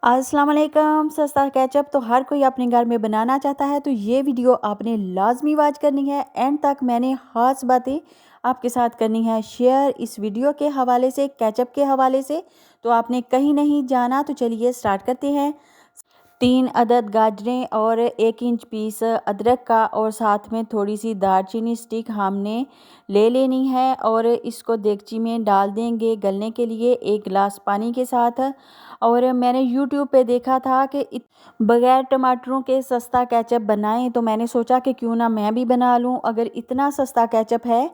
अस्सलाम वालेकुम। सस्ता केचप तो हर कोई अपने घर में बनाना चाहता है, तो ये वीडियो आपने लाजमी वॉच करनी है। एंड तक मैंने ख़ास बातें आपके साथ करनी है शेयर इस वीडियो के हवाले से, केचप के हवाले से। तो आपने कहीं नहीं जाना, तो चलिए स्टार्ट करते हैं। 3 अदद गाजरें और 1 इंच पीस अदरक का और साथ में थोड़ी सी दालचीनी स्टिक हमने ले लेनी है और इसको देगची में डाल देंगे गलने के लिए 1 गिलास पानी के साथ। और मैंने यूट्यूब पे देखा था कि बगैर टमाटरों के सस्ता केचप बनाएं, तो मैंने सोचा कि क्यों ना मैं भी बना लूं। अगर इतना सस्ता केचप है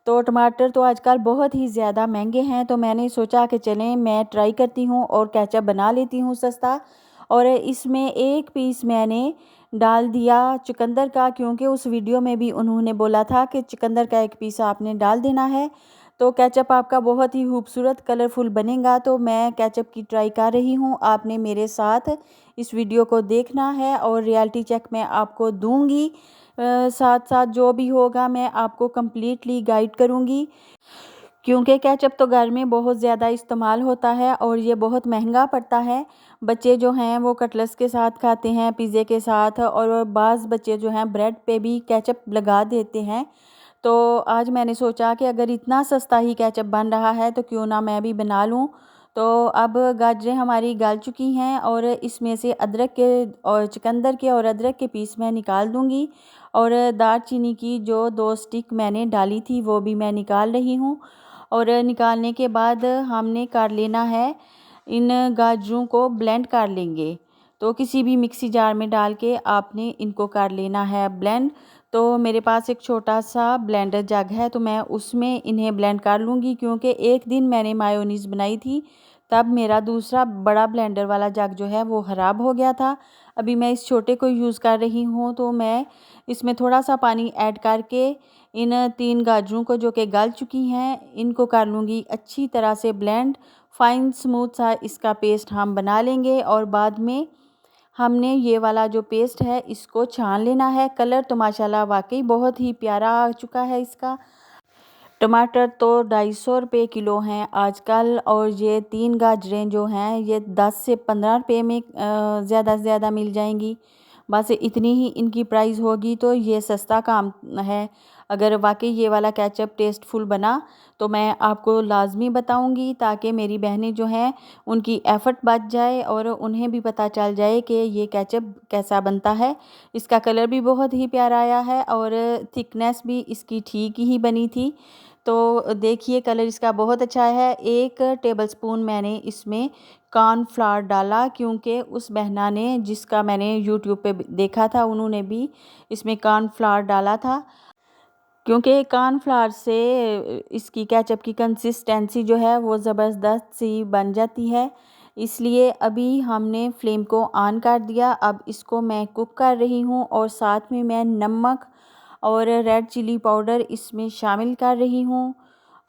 तो टमाटर तो आजकल बहुत ही ज़्यादा महंगे हैं, तो मैंने सोचा कि चलें मैं ट्राई करती हूं और केचप बना लेती हूं सस्ता। और इसमें 1 पीस मैंने डाल दिया चुकंदर का, क्योंकि उस वीडियो में भी उन्होंने बोला था कि चुकंदर का 1 पीस आपने डाल देना है, तो केचप आपका बहुत ही खूबसूरत कलरफुल बनेगा। तो मैं केचप की ट्राई कर रही हूँ, आपने मेरे साथ इस वीडियो को देखना है और रियलिटी चेक मैं आपको दूंगी। साथ साथ जो भी होगा मैं आपको कम्प्लीटली गाइड करूँगी, क्योंकि केचप तो घर में बहुत ज़्यादा इस्तेमाल होता है और ये बहुत महंगा पड़ता है। बच्चे जो हैं वो कटलेट्स के साथ खाते हैं, पिज़्ज़े के साथ, और बाज़ बच्चे जो हैं ब्रेड पे भी केचप लगा देते हैं। तो आज मैंने सोचा कि अगर इतना सस्ता ही केचप बन रहा है तो क्यों ना मैं भी बना लूँ। तो अब गाजरें हमारी गल चुकी हैं और इसमें से अदरक के और चुकंदर के और अदरक के पीस मैं निकाल दूँगी। और दालचीनी की जो 2 स्टिक मैंने डाली थी वो भी मैं निकाल रही हूँ। और निकालने के बाद हमने कर लेना है, इन गाजरों को ब्लेंड कर लेंगे। तो किसी भी मिक्सी जार में डाल के आपने इनको कर लेना है ब्लेंड। तो मेरे पास एक छोटा सा ब्लेंडर जग है, तो मैं उसमें इन्हें ब्लेंड कर लूँगी, क्योंकि एक दिन मैंने मायोनीज़ बनाई थी तब मेरा दूसरा बड़ा ब्लेंडर वाला जग जो है वो ख़राब हो गया था। अभी मैं इस छोटे को यूज़ कर रही हूँ, तो मैं इसमें थोड़ा सा पानी ऐड करके इन 3 गाजरों को जो कि गल चुकी हैं इनको कर लूँगी अच्छी तरह से ब्लेंड। फाइन स्मूथ सा इसका पेस्ट हम बना लेंगे और बाद में हमने ये वाला जो पेस्ट है इसको छान लेना है। कलर तो माशाल्लाह वाकई बहुत ही प्यारा आ चुका है इसका। टमाटर तो 250 रुपये किलो हैं आजकल, और ये 3 गाजरें जो हैं ये 10 से 15 रुपये में ज़्यादा से ज़्यादा मिल जाएंगी। बस इतनी ही इनकी प्राइस होगी, तो ये सस्ता काम है। अगर वाकई ये वाला केचप टेस्टफुल बना तो मैं आपको लाजमी बताऊंगी, ताकि मेरी बहनें जो हैं उनकी एफ़र्ट बच जाए और उन्हें भी पता चल जाए कि ये केचप कैसा बनता है। इसका कलर भी बहुत ही प्यारा आया है और थिकनेस भी इसकी ठीक ही बनी थी। तो देखिए कलर इसका बहुत अच्छा है। 1 टेबलस्पून मैंने इसमें कॉर्नफ्लावर डाला, क्योंकि उस बहना ने जिसका मैंने यूट्यूब पे देखा था उन्होंने भी इसमें कॉर्नफ्लावर डाला था, क्योंकि कॉर्नफ्लावर से इसकी केचप की कंसिस्टेंसी जो है वो ज़बरदस्त सी बन जाती है। इसलिए अभी हमने फ्लेम को ऑन कर दिया। अब इसको मैं कुक कर रही हूँ और साथ में मैं नमक और रेड चिली पाउडर इसमें शामिल कर रही हूँ।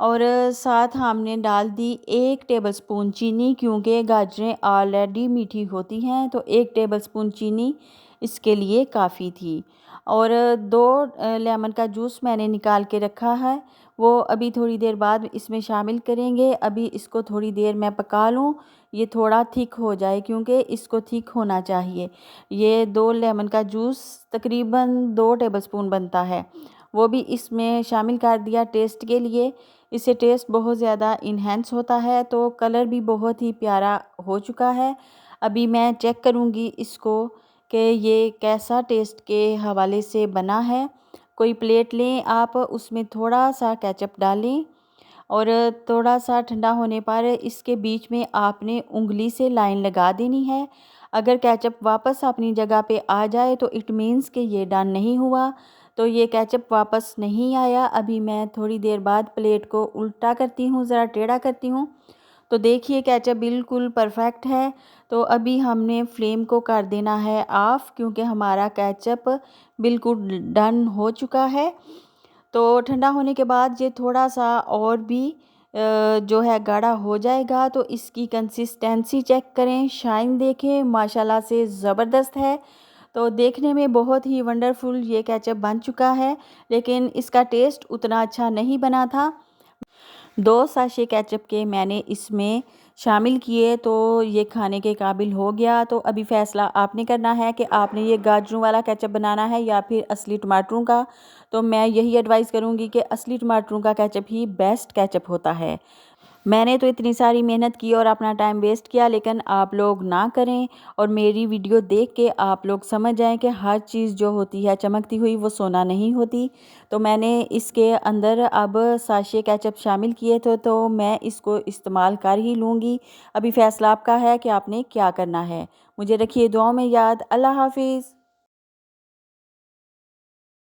और साथ हमने डाल दी 1 टेबलस्पून चीनी, क्योंकि गाजरें ऑलरेडी मीठी होती हैं, तो 1 टेबलस्पून चीनी इसके लिए काफ़ी थी। और 2 लेमन का जूस मैंने निकाल के रखा है, वो अभी थोड़ी देर बाद इसमें शामिल करेंगे। अभी इसको थोड़ी देर मैं पका लूँ, ये थोड़ा थिक हो जाए, क्योंकि इसको थिक होना चाहिए। ये 2 लेमन का जूस तकरीबन 2 टेबलस्पून बनता है, वो भी इसमें शामिल कर दिया टेस्ट के लिए। इससे टेस्ट बहुत ज़्यादा इन्हेंस होता है, तो कलर भी बहुत ही प्यारा हो चुका है। अभी मैं चेक करूँगी इसको कि ये कैसा टेस्ट के हवाले से बना है। कोई प्लेट लें आप, उसमें थोड़ा सा केचप डालें और थोड़ा सा ठंडा होने पर इसके बीच में आपने उंगली से लाइन लगा देनी है। अगर केचप वापस अपनी जगह पे आ जाए तो इट मीन्स कि ये डन नहीं हुआ। तो ये केचप वापस नहीं आया। अभी मैं थोड़ी देर बाद प्लेट को उल्टा करती हूँ, ज़रा टेढ़ा करती हूँ, तो देखिए केचप बिल्कुल परफेक्ट है। तो अभी हमने फ्लेम को कर देना है ऑफ़, क्योंकि हमारा केचप बिल्कुल डन हो चुका है। तो ठंडा होने के बाद ये थोड़ा सा और भी जो है गाढ़ा हो जाएगा, तो इसकी कंसिस्टेंसी चेक करें, शाइन देखें, माशाल्लाह से ज़बरदस्त है। तो देखने में बहुत ही वंडरफुल ये केचप बन चुका है, लेकिन इसका टेस्ट उतना अच्छा नहीं बना था। 2 साशे केचप के मैंने इसमें शामिल किए तो ये खाने के काबिल हो गया। तो अभी फ़ैसला आपने करना है कि आपने ये गाजरों वाला केचप बनाना है या फिर असली टमाटरों का। तो मैं यही एडवाइस करूँगी कि असली टमाटरों का केचप ही बेस्ट केचप होता है। मैंने तो इतनी सारी मेहनत की और अपना टाइम वेस्ट किया, लेकिन आप लोग ना करें और मेरी वीडियो देख के आप लोग समझ जाएं कि हर चीज़ जो होती है चमकती हुई वो सोना नहीं होती। तो मैंने इसके अंदर अब साशे केचप शामिल किए थे, तो मैं इसको इस्तेमाल कर ही लूँगी। अभी फ़ैसला आपका है कि आपने क्या करना है। मुझे रखिए दुआओं में याद। अल्लाह हाफिज़।